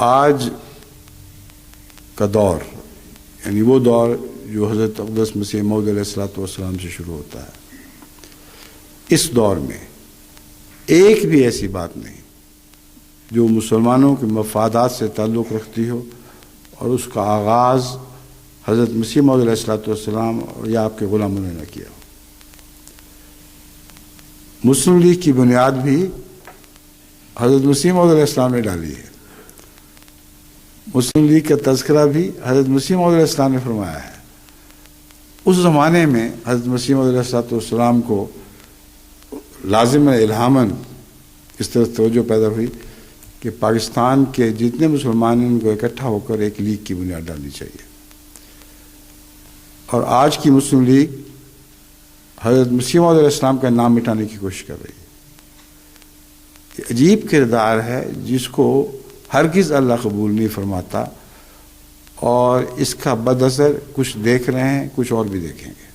آج کا دور یعنی وہ دور جو حضرت اقدس مسیح موعود علیہ الصلوۃ والسلام سے شروع ہوتا ہے، اس دور میں ایک بھی ایسی بات نہیں جو مسلمانوں کے مفادات سے تعلق رکھتی ہو اور اس کا آغاز حضرت مسیح موعود علیہ الصلوۃ والسلام اور یا آپ کے غلاموں نے نہ کیا ہو۔ مسلم لیگ کی بنیاد بھی حضرت مسیح موعود علیہ السلام نے ڈالی ہے، مسلم لیگ کا تذکرہ بھی حضرت مسیح موعود علیہ السلام نے فرمایا ہے۔ اس زمانے میں حضرت مسیح موعود علیہ السلام کو لازم الہاماً اس طرح توجہ پیدا ہوئی کہ پاکستان کے جتنے مسلمان ہیں ان کو اکٹھا ہو کر ایک لیگ کی بنیاد ڈالنی چاہیے، اور آج کی مسلم لیگ حضرت مسیح موعود علیہ السلام کا نام مٹانے کی کوشش کر رہی ہے۔ یہ عجیب کردار ہے جس کو ہرگز اللہ قبول نہیں فرماتا، اور اس کا بد اثر کچھ دیکھ رہے ہیں، کچھ اور بھی دیکھیں گے۔